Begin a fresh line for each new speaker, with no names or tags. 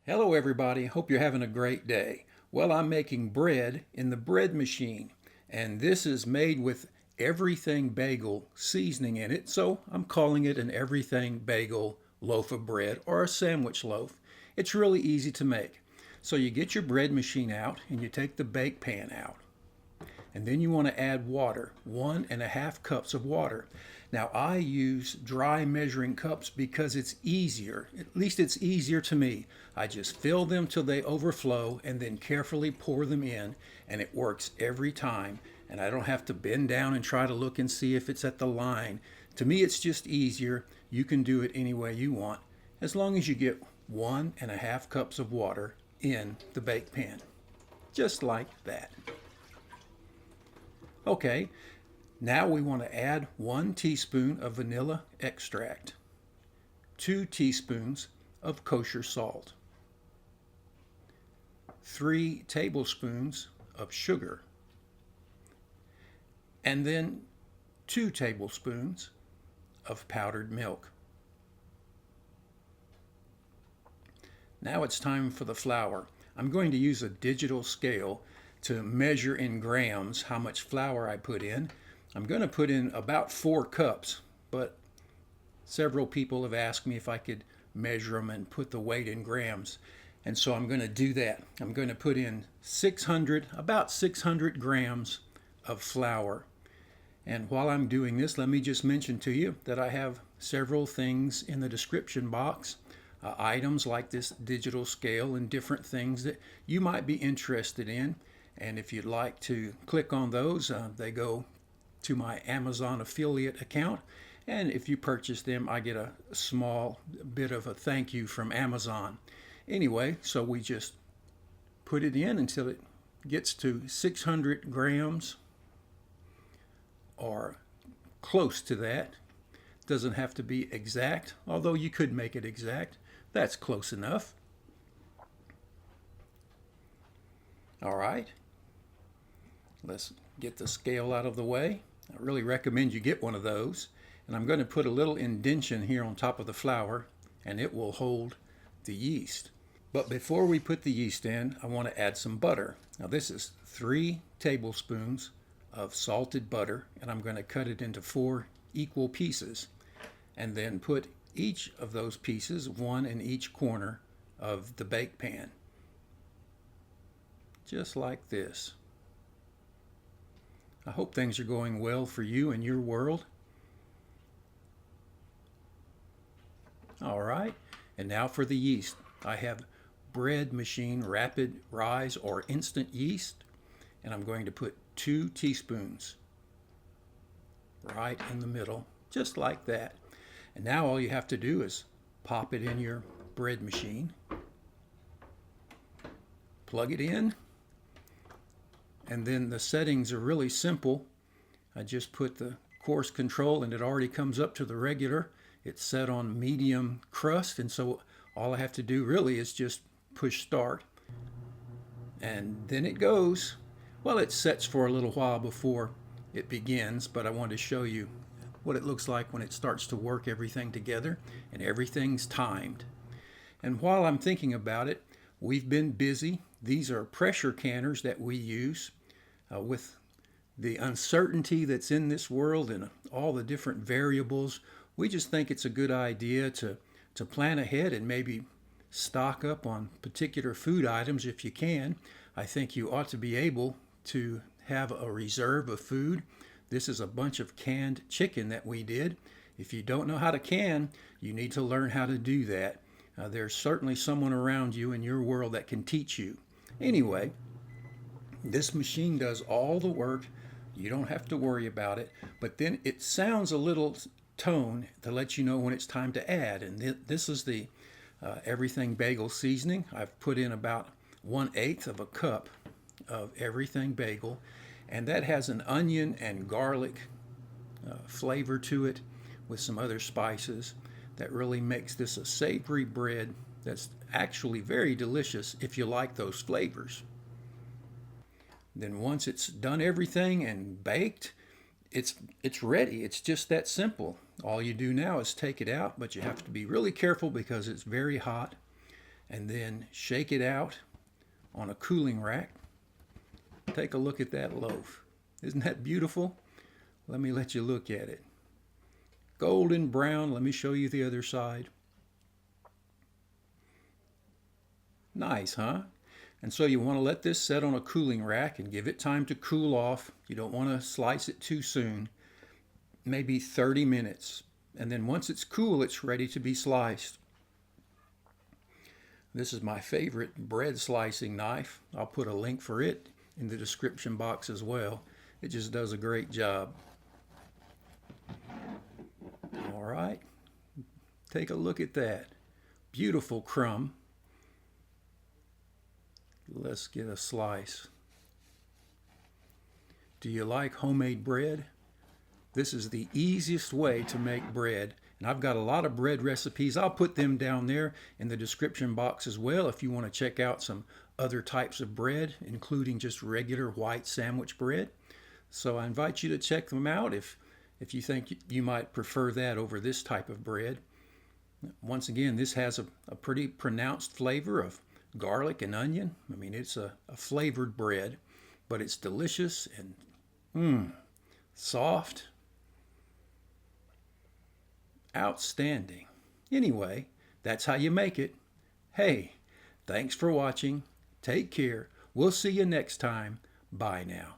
Hello everybody, hope you're having a great day. Well, I'm making bread in the bread machine, and this is made with everything bagel seasoning in it, so I'm calling it an everything bagel loaf of bread or a sandwich loaf. It's really easy to make. So you get your bread machine out and you take the bake pan out. And then you want to add water, 1.5 cups of water. Now I use dry measuring cups because it's easier, at least it's easier to me. I just fill them till they overflow and then carefully pour them in, and it works every time. And I don't have to bend down and try to look and see if it's at the line. To me it's just easier. You can do it any way you want, as long as you get 1.5 cups of water in the bake pan. Just like that. Okay, now we want to add 1 teaspoon of vanilla extract, 2 teaspoons of kosher salt, 3 tablespoons of sugar, and then 2 tablespoons of powdered milk. Now it's time for the flour. I'm going to use a digital scale to measure in grams how much flour I put in. I'm going to put in about 4 cups, but several people have asked me if I could measure them and put the weight in grams. And so I'm going to do that. I'm going to put in about 600 grams of flour. And while I'm doing this, let me just mention to you that I have several things in the description box, items like this digital scale and different things that you might be interested in. And if you'd like to click on those, they go to my Amazon affiliate account. And if you purchase them, I get a small bit of a thank you from Amazon. Anyway, so we just put it in until it gets to 600 grams or close to that. Doesn't have to be exact, although you could make it exact. That's close enough. All right. Let's get the scale out of the way. I really recommend you get one of those. And I'm going to put a little indentation here on top of the flour, and it will hold the yeast. But before we put the yeast in, I want to add some butter. Now this is 3 tablespoons of salted butter, and I'm going to cut it into 4 equal pieces, and then put each of those pieces, 1 in each corner of the bake pan. Just like this. I hope things are going well for you and your world. All right, and now for the yeast. I have bread machine rapid rise or instant yeast, and I'm going to put 2 teaspoons right in the middle, just like that. And now all you have to do is pop it in your bread machine, plug it in, and then the settings are really simple. I just put the course control and it already comes up to the regular. It's set on medium crust, and so all I have to do really is just push start. And then it goes. Well, it sets for a little while before it begins, but I wanted to show you what it looks like when it starts to work everything together, and everything's timed. And while I'm thinking about it, we've been busy. These are pressure canners that we use with the uncertainty that's in this world and all the different variables. We just think it's a good idea to plan ahead and maybe stock up on particular food items if you can. I think you ought to be able to have a reserve of food. This is a bunch of canned chicken that we did. If you don't know how to can, you need to learn how to do that. There's certainly someone around you in your world that can teach you. Anyway, this machine does all the work. You don't have to worry about it, but then it sounds a little tone to let you know when it's time to add. And this is the everything bagel seasoning. I've put in about 1/8 of a cup of everything bagel, and that has an onion and garlic flavor to it with some other spices that really makes this a savory bread that's actually very delicious if you like those flavors. Then once it's done everything and baked, it's ready. It's just that simple. All you do now is take it out, but you have to be really careful because it's very hot. and then shake it out on a cooling rack. Take a look at that loaf. Isn't that beautiful? Let me let you look at it. Golden brown. Let me show you the other side. Nice, huh? And so you want to let this set on a cooling rack and give it time to cool off. You don't want to slice it too soon. Maybe 30 minutes. And then once it's cool, it's ready to be sliced. This is my favorite bread slicing knife. I'll put a link for it in the description box as well. It just does a great job. All right, take a look at that. Beautiful crumb. Let's get a slice. Do you like homemade bread? This is the easiest way to make bread. And I've got a lot of bread recipes. I'll put them down there in the description box as well if you want to check out some other types of bread, including just regular white sandwich bread. So I invite you to check them out if you think you might prefer that over this type of bread. Once again, this has a pretty pronounced flavor of garlic and onion. I mean, it's a flavored bread, but it's delicious and soft. Outstanding. Anyway, that's how you make it. Hey, thanks for watching. Take care. We'll see you next time. Bye now.